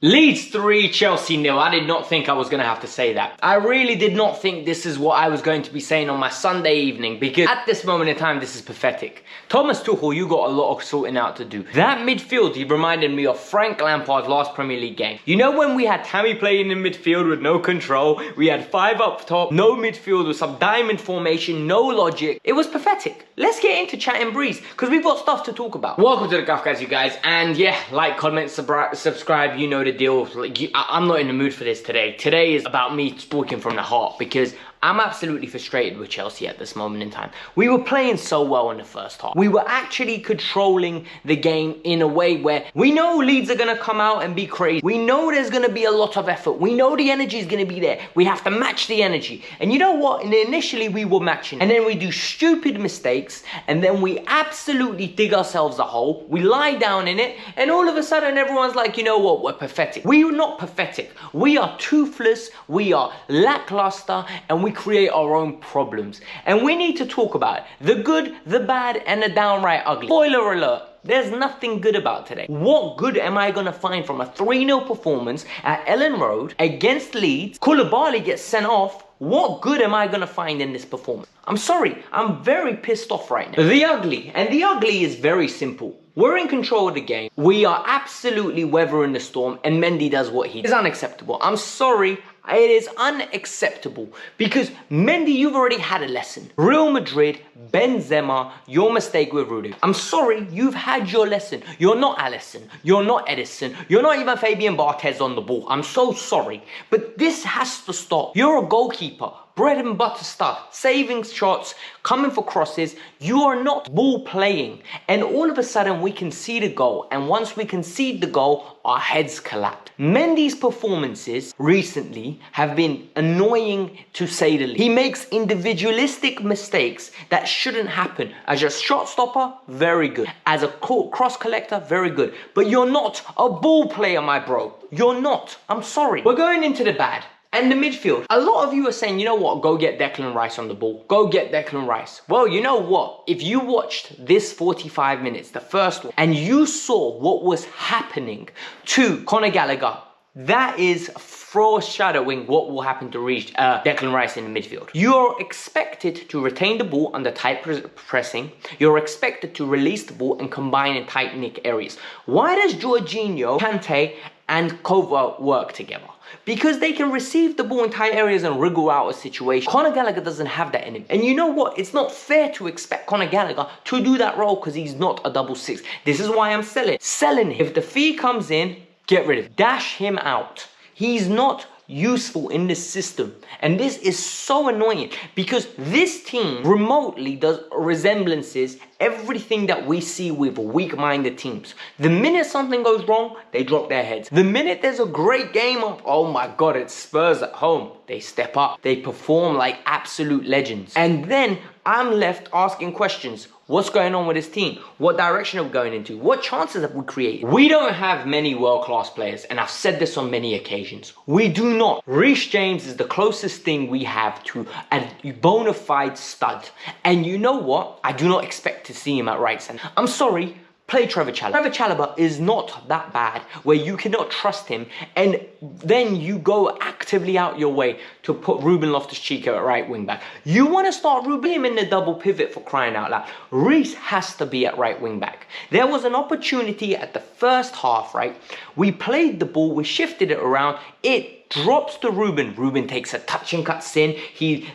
Leeds 3, Chelsea 0. I did not think I was going to have to say that. I really did not think this is what I was going to be saying on my Sunday evening, because at this moment in time, this is pathetic. Thomas Tuchel, you got a lot of sorting out to do. That midfield, he reminded me of Frank Lampard's last Premier League game. You know when we had Tammy playing in midfield with no control, we had 5 up top, no midfield with some diamond formation, no logic. It was pathetic. Let's get into chat and breeze, because we've got stuff to talk about. Welcome to the Kavkas View, guys, and yeah, like, comment, subscribe, you know the deal. I'm not in the mood for this today. Today is about me talking from the heart, because I'm absolutely frustrated with Chelsea at this moment in time. We were playing so well in the first half. We were actually controlling the game in a way where we know Leeds are going to come out and be crazy. We know there's going to be a lot of effort. We know the energy is going to be there. We have to match the energy. And you know what? And initially we were matching. And then we do stupid mistakes. And then we absolutely dig ourselves a hole. We lie down in it. And all of a sudden everyone's like, you know what? We're pathetic. We are not pathetic. We are toothless. We are lackluster. And we create our own problems, and we need to talk about it. The good, the bad, and the downright ugly. Spoiler alert, there's nothing good about today. What good am I going to find from a 3-0 performance at Ellen Road against Leeds? Koulibaly gets sent off. What good am I going to find in this performance? I'm sorry, I'm very pissed off right now. The ugly, and the ugly is very simple. We're in control of the game. We are absolutely weathering the storm, and Mendy does what he does. It's unacceptable. I'm sorry. It is unacceptable, because Mendy, you've already had a lesson. Real Madrid, Benzema, your mistake with Rudiger. I'm sorry, you've had your lesson. You're not Alisson. You're not Edison. You're not even Fabian Barthez on the ball. I'm so sorry, but this has to stop. You're a goalkeeper. Bread and butter stuff, saving shots, coming for crosses. You are not ball playing. And all of a sudden we concede a goal. And once we concede the goal, our heads collapse. Mendy's performances recently have been annoying to say the least. He makes individualistic mistakes that shouldn't happen. As a shot stopper, very good. As a cross collector, very good. But you're not a ball player, my bro. You're not. I'm sorry. We're going into the bad. And the midfield. A lot of you are saying, you know what, go get Declan Rice on the ball. Go get Declan Rice. Well, you know what? If you watched this 45 minutes, the first one, and you saw what was happening to Conor Gallagher, that is foreshadowing what will happen to Declan Rice in the midfield. You're expected to retain the ball under tight pressing. You're expected to release the ball and combine in tight nick areas. Why does Jorginho, Kante, and Kova work together? Because they can receive the ball in tight areas and wriggle out a situation. Conor Gallagher doesn't have that in him. And you know what? It's not fair to expect Conor Gallagher to do that role, because he's not a double six. This is why I'm selling him. If the fee comes in, get rid of him. Dash him out. He's not useful in this system, and this is so annoying, because this team remotely does resemblances everything that we see with weak-minded teams. The minute something goes wrong, they drop their heads. The minute there's a great game up, oh my god, it's Spurs at home, they step up, they perform like absolute legends. And then I'm left asking questions. What's going on with this team? What direction are we going into? What chances have we created? We don't have many world-class players, and I've said this on many occasions. We do not. Reece James is the closest thing we have to a bona fide stud. And you know what? I do not expect to see him at right centre. I'm sorry. Play Trevor Chalobah. Trevor Chalobah is not that bad where you cannot trust him, and then you go actively out your way to put Ruben Loftus-Cheek at right wing back. You want to start Ruben in the double pivot, for crying out loud. Reece has to be at right wing back. There was an opportunity at the first half, right? We played the ball, we shifted it around, it drops to Ruben. Ruben takes a touch and cuts in. He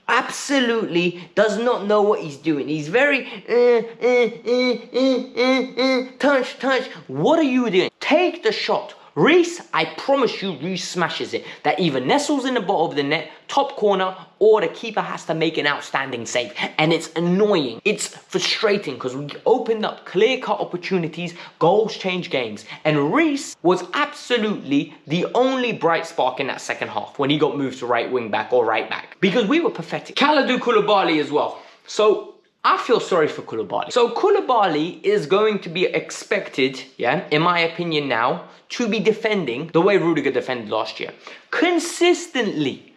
absolutely does not know what he's doing. He's very touch. What are you doing? Take the shot. Reece, I promise you, Reece smashes it. That either nestles in the bottom of the net, top corner, or the keeper has to make an outstanding save. And it's annoying. It's frustrating, because we opened up clear-cut opportunities. Goals change games. And Reece was absolutely the only bright spark in that second half when he got moved to right wing back or right back, because we were pathetic. Kalidou Koulibaly as well. So I feel sorry for Koulibaly. So Koulibaly is going to be expected, yeah, in my opinion now, to be defending the way Rudiger defended last year. Consistently,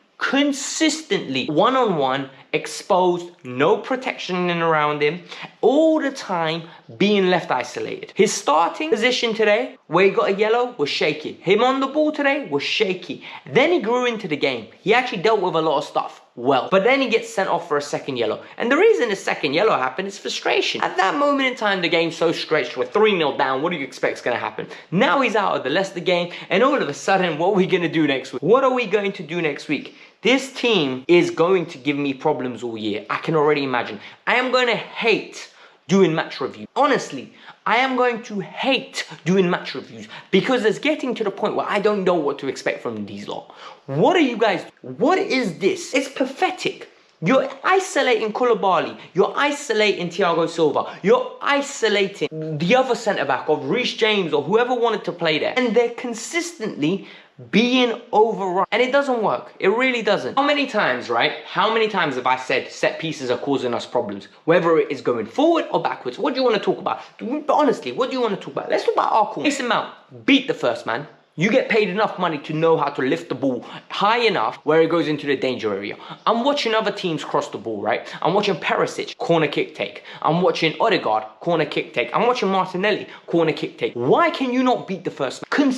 one-on-one, exposed, no protection in around him, all the time being left isolated. His starting position today, where he got a yellow, was shaky. Him on the ball today was shaky. Then he grew into the game. He actually dealt with a lot of stuff well, but then he gets sent off for a second yellow. And the reason the second yellow happened is frustration. At that moment in time, the game's so stretched, we're 3-0 down. What do you expect is going to happen? Now he's out of the Leicester game, and all of a sudden, what are we going to do next week? What are we going to do next week? This team is going to give me problems all year. I can already imagine. I am going to hate doing match reviews. Honestly, I am going to hate doing match reviews because it's getting to the point where I don't know what to expect from these lot. What are you guys? What is this? It's pathetic. You're isolating Koulibaly. You're isolating Thiago Silva. You're isolating the other centre-back of Reece James or whoever wanted to play there. And they're consistently being overrun. And it doesn't work. It really doesn't. How many times, right? How many times have I said set pieces are causing us problems? Whether it is going forward or backwards. What do you want to talk about? But honestly, what do you want to talk about? Let's talk about our corner. Mason Mount, beat the first man. You get paid enough money to know how to lift the ball high enough where it goes into the danger area. I'm watching other teams cross the ball, right? I'm watching Perisic, corner kick take. I'm watching Odegaard, corner kick take. I'm watching Martinelli, corner kick take. Why can you not beat the first man?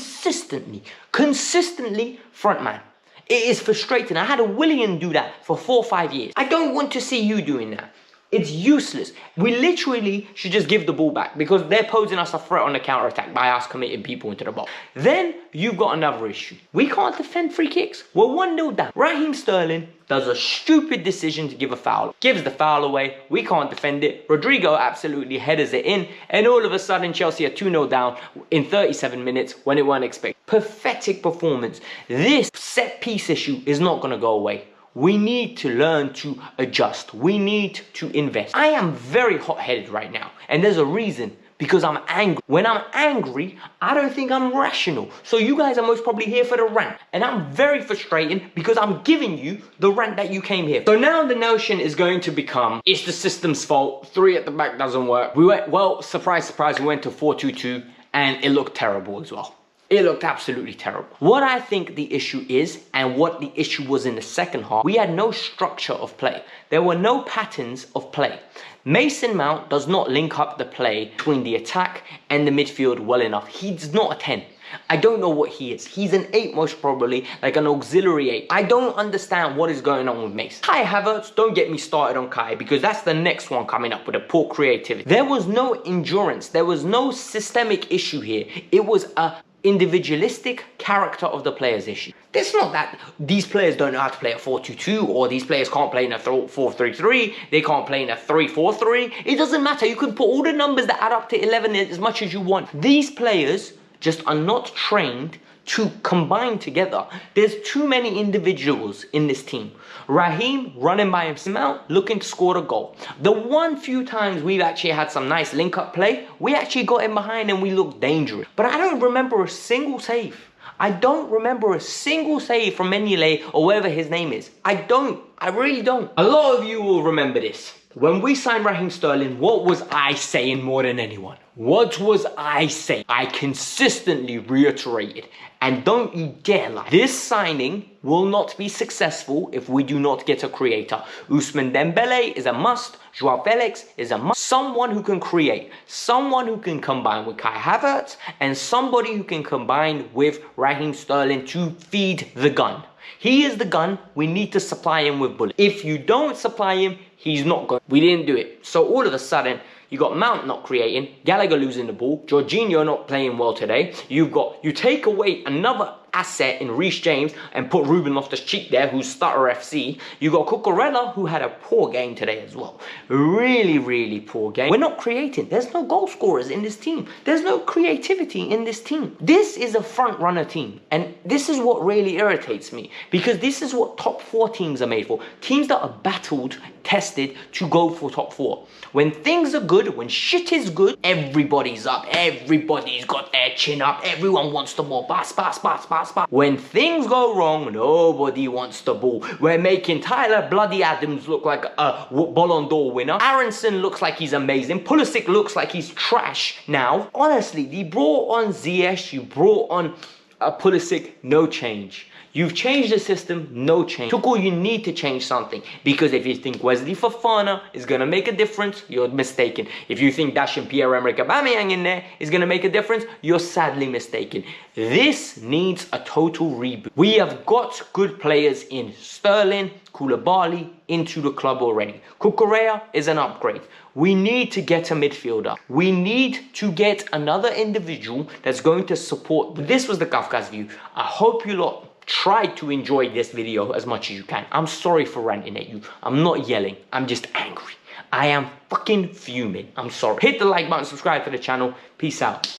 Consistently front man. It is frustrating. I had a Willian do that for 4 or 5 years. I don't want to see you doing that. It's useless. We literally should just give the ball back because they're posing us a threat on the counter-attack by us committing people into the box. Then you've got another issue. We can't defend free kicks. We're 1-0 down. Raheem Sterling does a stupid decision to give a foul. Gives the foul away. We can't defend it. Rodrigo absolutely headers it in. And all of a sudden, Chelsea are 2-0 down in 37 minutes when it weren't expected. Pathetic performance. This set-piece issue is not going to go away. We need to learn to adjust. We need to invest. I am very hot-headed right now. And there's a reason. Because I'm angry. When I'm angry, I don't think I'm rational. So you guys are most probably here for the rant. And I'm very frustrated because I'm giving you the rant that you came here for. So now the notion is going to become, it's the system's fault. 3 at the back doesn't work. We went, well, surprise, surprise, we went to 4-2-2 and it looked terrible as well. It looked absolutely terrible. What I think the issue is, and what the issue was in the second half, we had no structure of play. There were no patterns of play. Mason Mount does not link up the play between the attack and the midfield well enough. He's not a 10. I don't know what he is. He's an 8 most probably, like an auxiliary 8. I don't understand what is going on with Mason. Kai Havertz, don't get me started on Kai because that's the next one coming up with a poor creativity. There was no endurance. There was no systemic issue here. It was a individualistic character of the players issue. It's not that these players don't know how to play a 4-2-2 or these players can't play in a 4-3-3, they can't play in a 3-4-3. It doesn't matter. You can put all the numbers that add up to 11 as much as you want. These players just are not trained to combine together. There's too many individuals in this team. Raheem running by himself, looking to score a goal. The one few times we've actually had some nice link-up play, we actually got in behind and we looked dangerous. But I don't remember a single save. I don't remember a single save from Mignolet or whatever his name is. I don't. I really don't. A lot of you will remember this. When we signed Raheem Sterling, what was I saying more than anyone? What was I saying? I consistently reiterated, and don't you dare lie. This signing will not be successful if we do not get a creator. Ousmane Dembele is a must. Joao Felix is a must. Someone who can create. Someone who can combine with Kai Havertz. And somebody who can combine with Raheem Sterling to feed the gun. He is the gun. We need to supply him with bullets. If you don't supply him, he's not going. We didn't do it. So all of a sudden, you got Mount not creating, Gallagher losing the ball, Jorginho not playing well today. You take away another asset in Reece James and put Ruben Loftus-Cheek there, who's Starter FC. You got Cucurella, who had a poor game today as well. Really, really poor game. We're not creating. There's no goal scorers in this team. There's no creativity in this team. This is a front runner team. And this is what really irritates me. Because this is what top 4 teams are made for. Teams that are battled, tested to go for top 4. When things are good, when shit is good, everybody's up. Everybody's got their chin up. Everyone wants the ball. Pass, pass, pass, pass. When things go wrong, nobody wants the ball. We're making Tyler Bloody Adams look like a Ballon d'Or winner. Aronson looks like he's amazing. Pulisic looks like he's trash now. Honestly, you brought on Ziyech, you brought on Pulisic, no change. You've changed the system, no change. Tuchel, you need to change something. Because if you think Wesley Fofana is going to make a difference, you're mistaken. If you think dashing Pierre-Emerick Aubameyang in there is going to make a difference, you're sadly mistaken. This needs a total reboot. We have got good players in Sterling, Koulibaly into the club already. Cucurella is an upgrade. We need to get a midfielder. We need to get another individual that's going to support. This was the Kavkas View. I hope you lot try to enjoy this video as much as you can. I'm sorry for ranting at you. I'm not yelling. I'm just angry. I am fucking fuming. I'm sorry. Hit the like button, subscribe to the channel. Peace out.